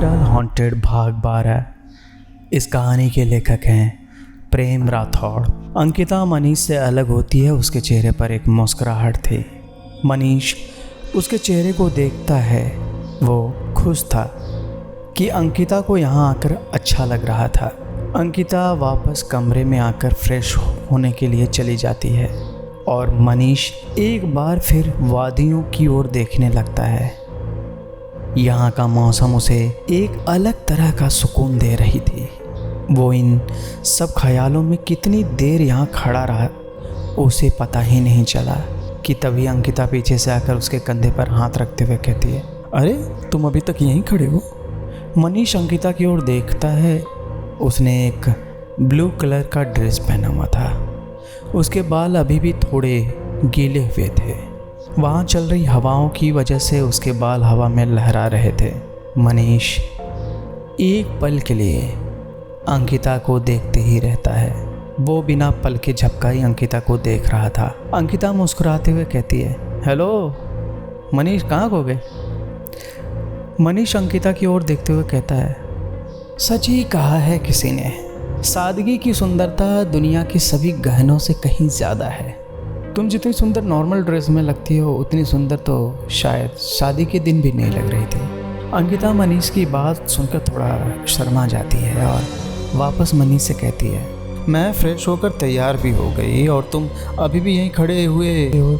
Hospital haunted भाग 12। इस कहानी के लेखक हैं प्रेम राठौड़। अंकिता मनीष से अलग होती है। उसके चेहरे पर एक मुस्कुराहट थी। मनीष उसके चेहरे को देखता है। वो खुश था कि अंकिता को यहाँ आकर अच्छा लग रहा था। अंकिता वापस कमरे में आकर फ्रेश होने के लिए चली जाती है और मनीष एक बार फिर वादियों की ओर देखने लगता है। यहाँ का मौसम उसे एक अलग तरह का सुकून दे रही थी। वो इन सब ख्यालों में कितनी देर यहाँ खड़ा रहा उसे पता ही नहीं चला कि तभी अंकिता पीछे से आकर उसके कंधे पर हाथ रखते हुए कहती है, अरे तुम अभी तक यहीं खड़े हो? मनीष अंकिता की ओर देखता है। उसने एक ब्लू कलर का ड्रेस पहना हुआ था। उसके बाल अभी भी थोड़े गीले हुए थे। वहाँ चल रही हवाओं की वजह से उसके बाल हवा में लहरा रहे थे। मनीष एक पल के लिए अंकिता को देखते ही रहता है। वो बिना पल के झपकाई अंकिता को देख रहा था। अंकिता मुस्कुराते हुए कहती है, हेलो मनीष, कहाँ खो गए? मनीष अंकिता की ओर देखते हुए कहता है, सच ही कहा है किसी ने, सादगी की सुंदरता दुनिया के सभी गहनों से कहीं ज़्यादा है। तुम जितनी सुंदर नॉर्मल ड्रेस में लगती हो उतनी सुंदर तो शायद शादी के दिन भी नहीं लग रही थी। अंकिता मनीष की बात सुनकर थोड़ा शर्मा जाती है और वापस मनीष से कहती है, मैं फ्रेश होकर तैयार भी हो गई और तुम अभी भी यहीं खड़े हुए हो,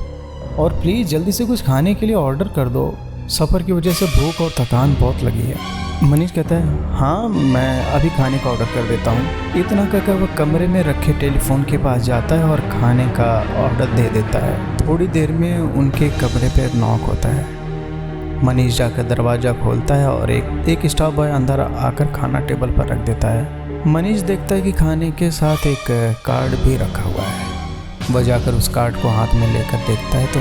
और प्लीज़ जल्दी से कुछ खाने के लिए ऑर्डर कर दो। सफ़र की वजह से भूख और थकान बहुत लगी है। मनीष कहता है, हाँ मैं अभी खाने का ऑर्डर कर देता हूँ। इतना कहकर वह कमरे में रखे टेलीफोन के पास जाता है और खाने का ऑर्डर दे देता है। थोड़ी देर में उनके कमरे पर नॉक होता है। मनीष जाकर दरवाज़ा खोलता है और एक स्टाफ बॉय अंदर आकर खाना टेबल पर रख देता है। मनीष देखता है कि खाने के साथ एक कार्ड भी रखा हुआ है। वह जाकर उस कार्ड को हाथ में लेकर देखता है तो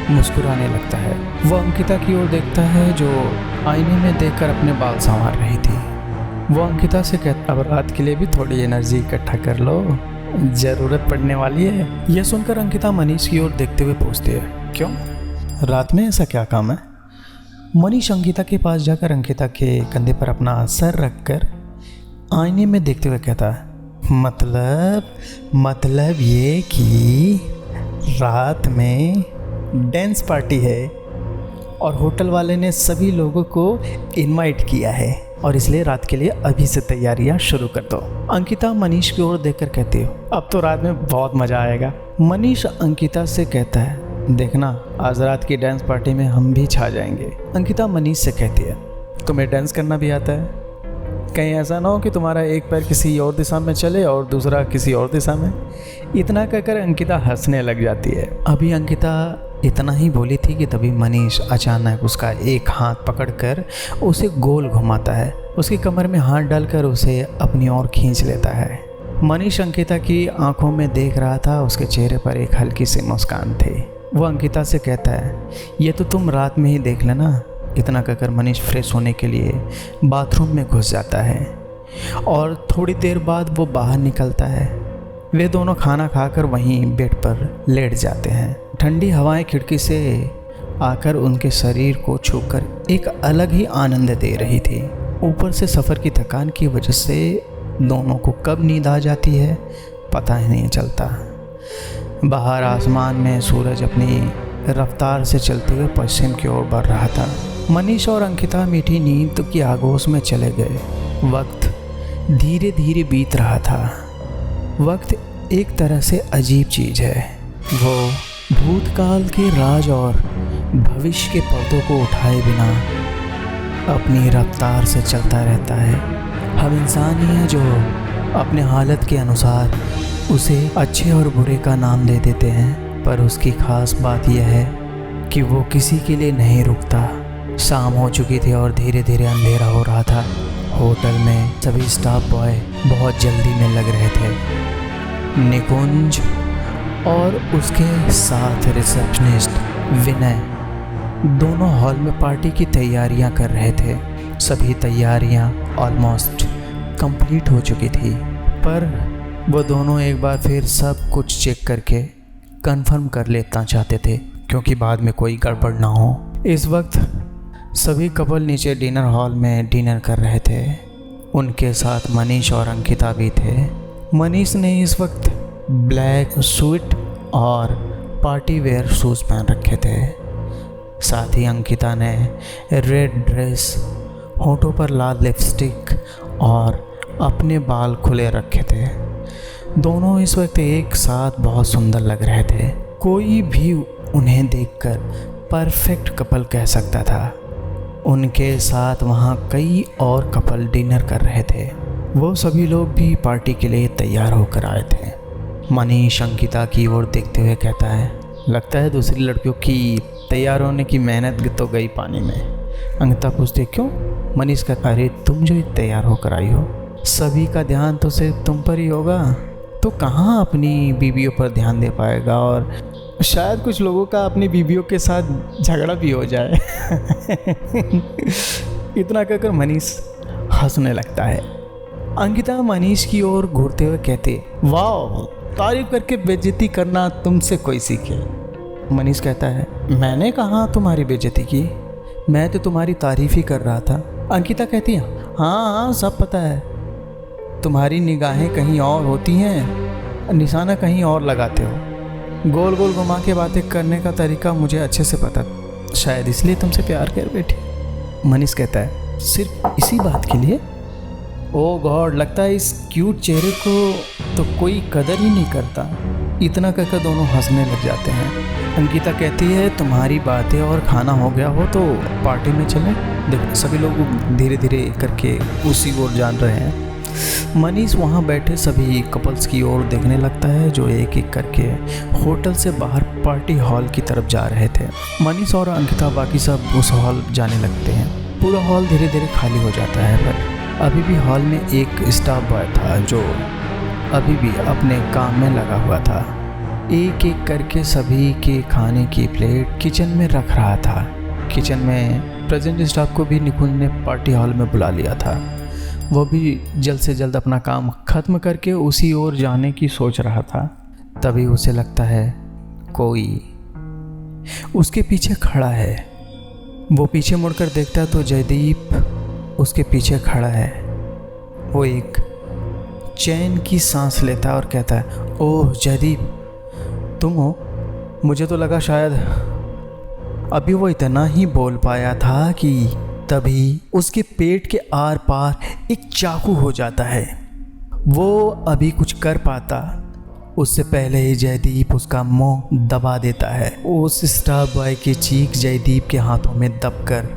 मुस्कुराने लगता है। वह अंकिता की ओर देखता है जो आईने में देखकर अपने बाल संवार रही थी। वो अंकिता से कहता, अब रात के लिए भी थोड़ी एनर्जी इकट्ठा कर लो, ज़रूरत पड़ने वाली है। यह सुनकर अंकिता मनीष की ओर देखते हुए पूछती है, क्यों? रात में ऐसा क्या काम है? मनीष अंकिता के पास जाकर अंकिता के कंधे पर अपना सर रखकर आईने में देखते हुए कहता है, मतलब ये कि रात में डांस पार्टी है और होटल वाले ने सभी लोगों को इनवाइट किया है और इसलिए रात के लिए अभी से तैयारियां शुरू कर दो। अंकिता मनीष की ओर देखकर कहती हो, अब तो रात में बहुत मज़ा आएगा। मनीष अंकिता से कहता है, देखना आज रात की डांस पार्टी में हम भी छा जाएंगे। अंकिता मनीष से कहती है, तुम्हें डांस करना भी आता है? कहीं ऐसा ना हो कि तुम्हारा एक पैर किसी और दिशा में चले और दूसरा किसी और दिशा में। इतना कहकर अंकिता हंसने लग जाती है। अभी अंकिता इतना ही बोली थी कि तभी मनीष अचानक उसका एक हाथ पकड़कर उसे गोल घुमाता है। उसकी कमर में हाथ डालकर उसे अपनी ओर खींच लेता है। मनीष अंकिता की आंखों में देख रहा था। उसके चेहरे पर एक हल्की सी मुस्कान थी। वो अंकिता से कहता है, ये तो तुम रात में ही देख लेना। इतना कहकर मनीष फ्रेश होने के लिए बाथरूम में घुस जाता है और थोड़ी देर बाद वो बाहर निकलता है। वे दोनों खाना खाकर वहीं बेड पर लेट जाते हैं। ठंडी हवाएं खिड़की से आकर उनके शरीर को छूकर एक अलग ही आनंद दे रही थी। ऊपर से सफ़र की थकान की वजह से दोनों को कब नींद आ जाती है पता ही नहीं चलता। बाहर आसमान में सूरज अपनी रफ्तार से चलते हुए पश्चिम की ओर बढ़ रहा था। मनीष और अंकिता मीठी नींद की आगोश में चले गए। वक्त धीरे धीरे बीत रहा था। वक्त एक तरह से अजीब चीज़ है। वो भूतकाल के राज और भविष्य के पर्दों को उठाए बिना अपनी रफ्तार से चलता रहता है। हम इंसान ही हैं जो अपने हालत के अनुसार उसे अच्छे और बुरे का नाम दे देते हैं, पर उसकी ख़ास बात यह है कि वो किसी के लिए नहीं रुकता। शाम हो चुकी थी और धीरे धीरे अंधेरा हो रहा था। होटल में सभी स्टाफ बॉय बहुत जल्दी में लग रहे थे। निकुंज और उसके साथ रिसेप्शनिस्ट विनय दोनों हॉल में पार्टी की तैयारियां कर रहे थे। सभी तैयारियां ऑलमोस्ट कंप्लीट हो चुकी थी, पर वो दोनों एक बार फिर सब कुछ चेक करके कंफर्म कर लेना चाहते थे, क्योंकि बाद में कोई गड़बड़ ना हो। इस वक्त सभी कपल नीचे डिनर हॉल में डिनर कर रहे थे। उनके साथ मनीष और अंकिता भी थे। मनीष ने इस वक्त ब्लैक सूट और पार्टी वेयर शूज़ पहन रखे थे। साथ ही अंकिता ने रेड ड्रेस, होठों पर लाल लिपस्टिक और अपने बाल खुले रखे थे। दोनों इस वक्त एक साथ बहुत सुंदर लग रहे थे। कोई भी उन्हें देखकर परफेक्ट कपल कह सकता था। उनके साथ वहाँ कई और कपल डिनर कर रहे थे। वो सभी लोग भी पार्टी के लिए तैयार होकर आए थे। मनीष अंकिता की ओर देखते हुए कहता है, लगता है दूसरी लड़कियों की तैयार होने की मेहनत तो गई पानी में। अंकिता पूछती, क्यों? मनीष कहता, अरे तुम जो तैयार होकर आई हो, सभी का ध्यान तो सिर्फ तुम पर ही होगा, तो कहाँ अपनी बीवियों पर ध्यान दे पाएगा, और शायद कुछ लोगों का अपनी बीवियों के साथ झगड़ा भी हो जाए। इतना कहकर मनीष हंसने लगता है। अंकिता मनीष की ओर घूरते हुए कहते, वाह, तारीफ करके बेइज्जती करना तुमसे कोई सीखे। मनीष कहता है, मैंने कहाँ तुम्हारी बेइज्जती की, मैं तो तुम्हारी तारीफ ही कर रहा था। अंकिता कहती है, हाँ सब पता है, तुम्हारी निगाहें कहीं और होती हैं, निशाना कहीं और लगाते हो। गोल गोल घुमा के बातें करने का तरीका मुझे अच्छे से पता, शायद इसलिए तुमसे प्यार कर बैठी। मनीष कहता है, सिर्फ इसी बात के लिए? ओह गॉड, लगता है इस क्यूट चेहरे को तो कोई कदर ही नहीं करता। इतना कहकर दोनों हंसने लग जाते हैं। अंकिता कहती है, तुम्हारी बातें और खाना हो गया हो तो पार्टी में चलें। देखो सभी लोग धीरे धीरे करके उसी ओर जान रहे हैं। मनीष वहाँ बैठे सभी कपल्स की ओर देखने लगता है जो एक एक करके होटल से बाहर पार्टी हॉल की तरफ जा रहे थे। मनीष और अंकिता बाकी सब उस हॉल जाने लगते हैं। पूरा हॉल धीरे धीरे खाली हो जाता है, पर अभी भी हॉल में एक स्टाफ बॉय था जो अभी भी अपने काम में लगा हुआ था। एक एक करके सभी के खाने की प्लेट किचन में रख रहा था। किचन में प्रेजेंट स्टाफ को भी निकुंज ने पार्टी हॉल में बुला लिया था। वो भी जल्द से जल्द अपना काम ख़त्म करके उसी ओर जाने की सोच रहा था। तभी उसे लगता है कोई उसके पीछे खड़ा है। वो पीछे मुड़कर देखता है तो जयदीप उसके पीछे खड़ा है। वो एक चैन की सांस लेता है और कहता है, ओह जयदीप, तुम हो? मुझे तो लगा शायद। अभी वो इतना ही बोल पाया था कि तभी उसके पेट के आर पार एक चाकू हो जाता है। वो अभी कुछ कर पाता उससे पहले ही जयदीप उसका मुंह दबा देता है। उस स्टाफ बॉय की चीख जयदीप के हाथों में दबकर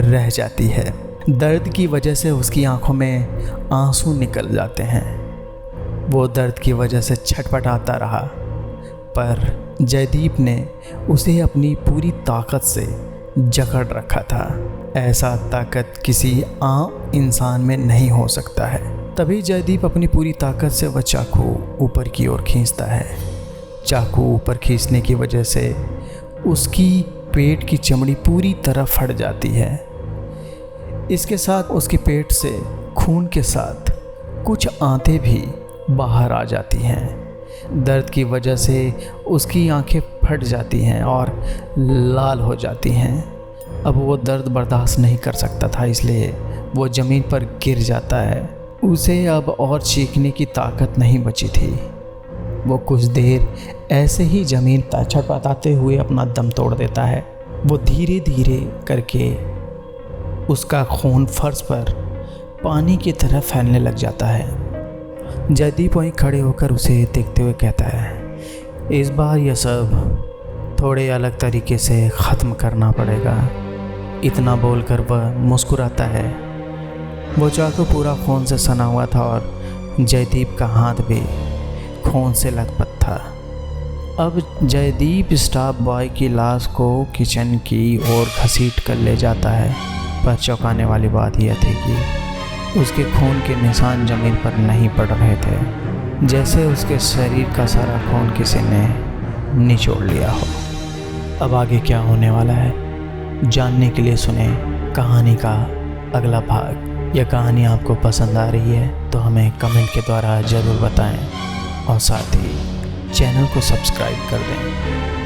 रह जाती है। दर्द की वजह से उसकी आंखों में आंसू निकल जाते हैं। वो दर्द की वजह से छटपटाता रहा, पर जयदीप ने उसे अपनी पूरी ताकत से जकड़ रखा था। ऐसा ताकत किसी आम इंसान में नहीं हो सकता है। तभी जयदीप अपनी पूरी ताकत से वह चाकू ऊपर की ओर खींचता है। चाकू ऊपर खींचने की वजह से उसकी पेट की चमड़ी पूरी तरह फट जाती है। इसके साथ उसके पेट से खून के साथ कुछ आंतें भी बाहर आ जाती हैं। दर्द की वजह से उसकी आंखें फट जाती हैं और लाल हो जाती हैं। अब वो दर्द बर्दाश्त नहीं कर सकता था, इसलिए वो ज़मीन पर गिर जाता है। उसे अब और चीखने की ताकत नहीं बची थी। वो कुछ देर ऐसे ही ज़मीन पर छटपटाते हुए अपना दम तोड़ देता है। वो धीरे धीरे करके उसका खून फर्श पर पानी की तरह फैलने लग जाता है। जयदीप वहीं खड़े होकर उसे देखते हुए कहता है, इस बार यह सब थोड़े अलग तरीके से ख़त्म करना पड़ेगा। इतना बोलकर वह मुस्कुराता है। वो चाकू पूरा खून से सना हुआ था और जयदीप का हाथ भी खून से लथपथ था। अब जयदीप स्टाफ बॉय की लाश को किचन की ओर घसीट कर ले जाता है, पर चौंकाने वाली बात यह थी कि उसके खून के निशान ज़मीन पर नहीं पड़ रहे थे, जैसे उसके शरीर का सारा खून किसी ने निचोड़ लिया हो। अब आगे क्या होने वाला है जानने के लिए सुने कहानी का अगला भाग। यह कहानी आपको पसंद आ रही है तो हमें कमेंट के द्वारा ज़रूर बताएं और साथ ही चैनल को सब्सक्राइब कर दें।